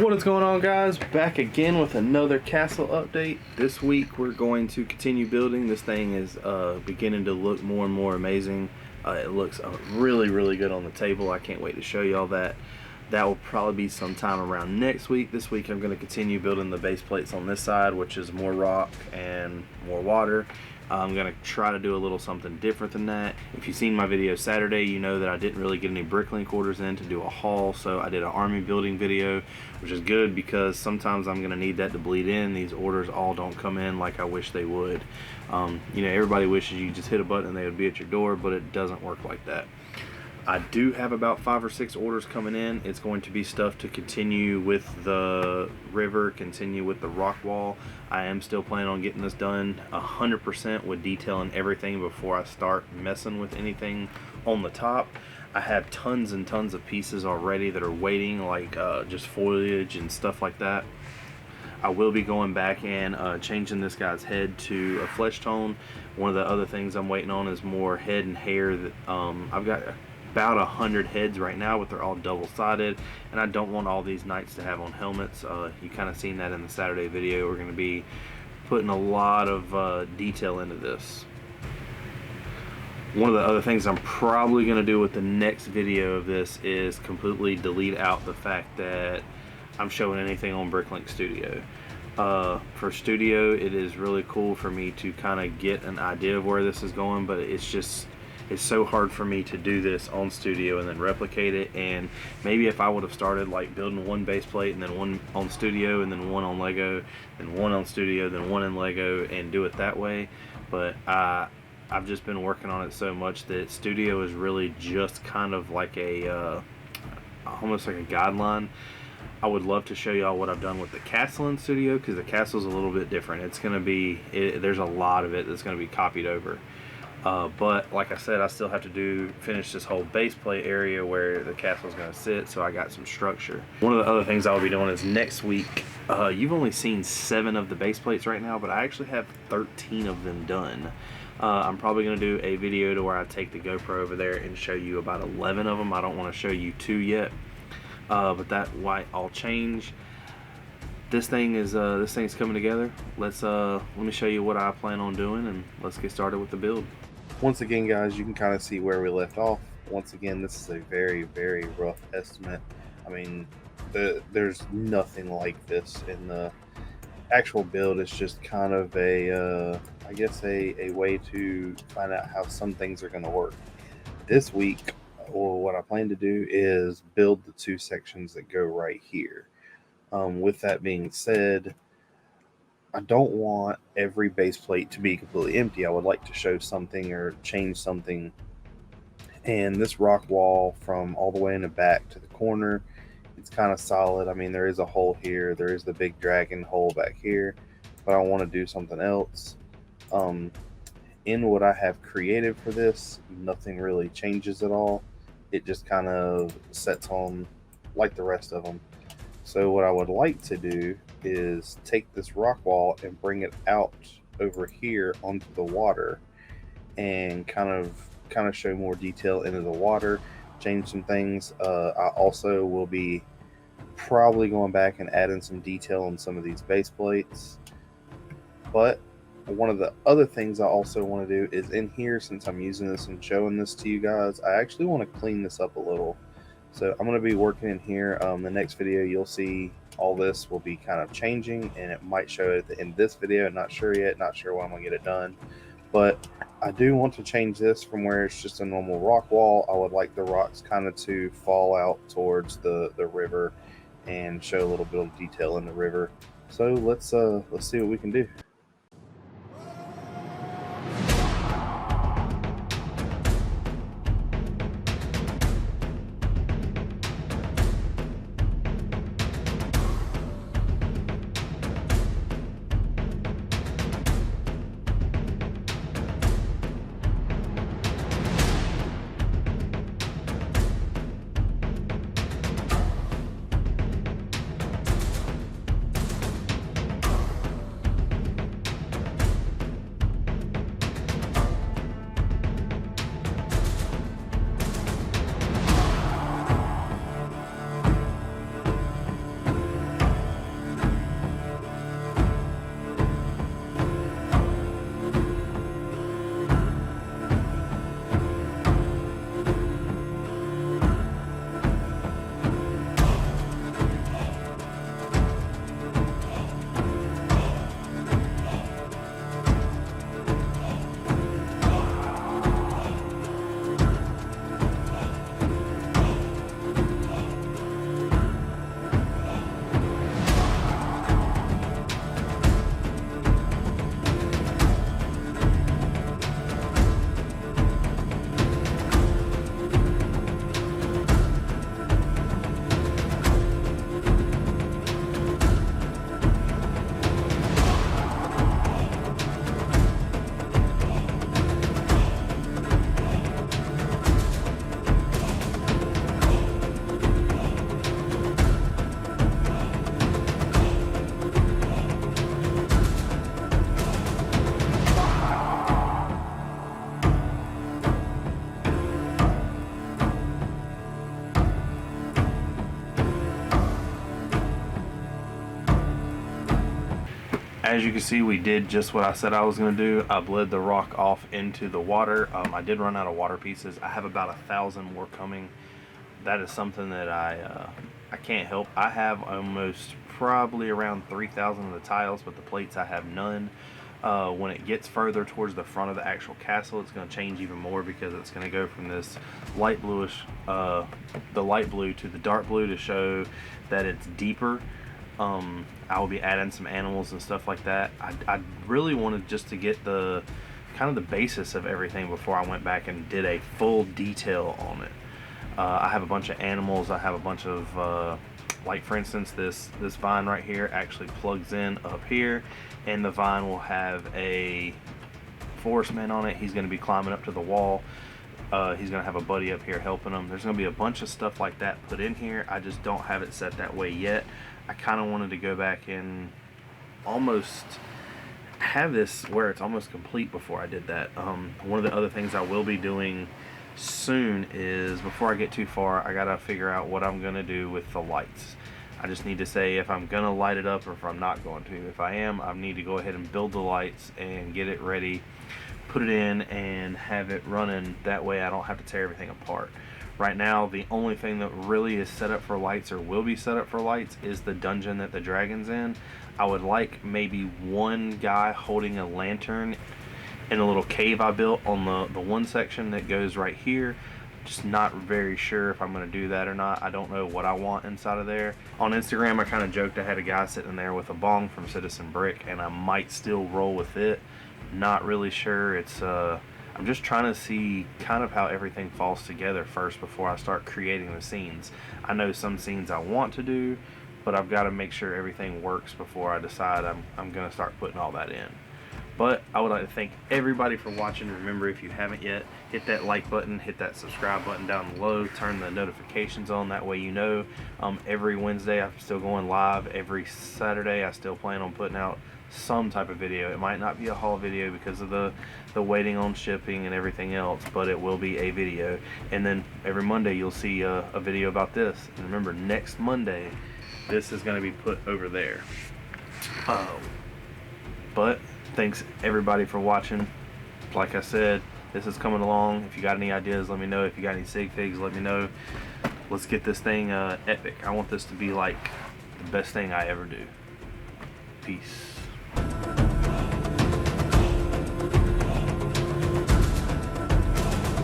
What is going on, guys? Back again with another castle update. This week we're going to continue building. This thing is beginning to look more and more amazing. It looks really good on the table. I can't wait to show you all that. That will probably be sometime around next week. This week I'm going to continue building the base plates on this side, which is more rock and more water. I'm going to try to do a little something different than that. If you've seen my video Saturday, you know that I didn't really get any bricklink orders in to do a haul, so I did an army building video, which is good because sometimes I'm going to need that to bleed in. These orders all don't come in like I wish they would. You know, everybody wishes you just hit a button and they would be at your door, but it doesn't work like that. I do have about 5 or 6 orders coming in. It's going to be stuff to continue with the river, continue with the rock wall. I am still planning on getting this done 100% with detailing everything before I start messing with anything on the top. I have tons and tons of pieces already that are waiting, like just foliage and stuff like that. I will be going back and changing this guy's head to a flesh tone. One of the other things I'm waiting on is more head and hair. That I've got about 100 heads right now, but they're all double-sided, and I don't want all these knights to have on helmets. You kind of seen that in the Saturday video. We're going to be putting a lot of detail into this. One of the other things I'm probably going to do with the next video of this is completely delete out the fact that I'm showing anything on Bricklink Studio. For Studio, it is really cool for me to kind of get an idea of where this is going, but it's so hard for me to do this on Studio and then replicate it. And maybe if I would have started like building one base plate and then one on Studio and then one on Lego and one on Studio then one in Lego and do it that way, but I've just been working on it so much that Studio is really just kind of like a almost like a guideline. I would love to show y'all what I've done with the castle in Studio, because the castle's a little bit different. It's going to be, there's a lot of it that's going to be copied over. But like I said, I still have to finish this whole base plate area where the castle is going to sit, so I got some structure. One of the other things I'll be doing is next week, you've only seen 7 of the base plates right now, but I actually have 13 of them done. I'm probably going to do a video to where I take the GoPro over there and show you about 11 of them. I don't want to show you 2 yet, but that might all change. This thing's coming together. Let me show you what I plan on doing, and let's get started with the build. Once again, guys, you can kind of see where we left off. Once again, this is a very rough estimate. I mean, there's nothing like this in the actual build. It's just kind of I guess a way to find out how some things are going to work. This week, or what I plan to do, is build the 2 sections that go right here. With that being said, I don't want every base plate to be completely empty. I would like to show something or change something. And this rock wall from all the way in the back to the corner, it's kind of solid. I mean, there is a hole here. There is the big dragon hole back here. But I want to do something else. In what I have created for this, nothing really changes at all. It just kind of sets on like the rest of them. So what I would like to do is take this rock wall and bring it out over here onto the water and kind of show more detail into the water, change some things. I also will be probably going back and adding some detail on some of these base plates. But one of the other things I also want to do is in here, since I'm using this and showing this to you guys, I actually want to clean this up a little. So I'm going to be working in here. The next video you'll see all this will be kind of changing, and it might show it at the end of this video. Not sure yet, not sure when I'm going to get it done. But I do want to change this from where it's just a normal rock wall. I would like the rocks kind of to fall out towards the river and show a little bit of detail in the river. So let's see what we can do. As you can see, we did just what I said I was going to do. I bled the rock off into the water. I did run out of water pieces. I have about 1,000 more coming. That is something that I can't help. I have almost probably around 3,000 of the tiles, but the plates I have none. When it gets further towards the front of the actual castle, it's going to change even more, because it's going to go from this light bluish, the light blue to the dark blue to show that it's deeper. I will be adding some animals and stuff like that. I really wanted just to get the kind of the basis of everything before I went back and did a full detail on it. I have a bunch of animals. I have a bunch of like, for instance, this vine right here actually plugs in up here, and the vine will have a forest man on it. He's going to be climbing up to the wall. He's going to have a buddy up here helping him. There's going to be a bunch of stuff like that put in here. I just don't have it set that way yet. I kind of wanted to go back and almost have this where it's almost complete before I did that. One of the other things I will be doing soon is, before I get too far, I gotta figure out what I'm gonna do with the lights. I just need to say if I'm gonna light it up or if I'm not going to. If I am, I need to go ahead and build the lights and get it ready, put it in, and have it running. That way I don't have to tear everything apart. Right now, the only thing that really is set up for lights, or will be set up for lights, is the dungeon that the dragon's in. I would like maybe one guy holding a lantern in a little cave I built on the one section that goes right here. Just not very sure if I'm going to do that or not. I don't know what I want inside of there. On Instagram, I kind of joked I had a guy sitting there with a bong from Citizen Brick, and I might still roll with it. Not really sure. It's I'm just trying to see kind of how everything falls together first before I start creating the scenes. I know some scenes I want to do, but I've got to make sure everything works before I decide I'm going to start putting all that in. But I would like to thank everybody for watching. Remember, if you haven't yet, hit that like button, hit that subscribe button down below, turn the notifications on. That way you know. Every Wednesday I'm still going live. Every Saturday I still plan on putting out some type of video. It might not be a haul video because of the waiting on shipping and everything else, but it will be a video. And then every Monday you'll see a video about this. And remember, next Monday this is going to be put over there. But thanks everybody for watching. Like I said, this is coming along. If you got any ideas, let me know. If you got any sig figs, let me know. Let's get this thing epic. I want this to be like the best thing I ever do. Peace.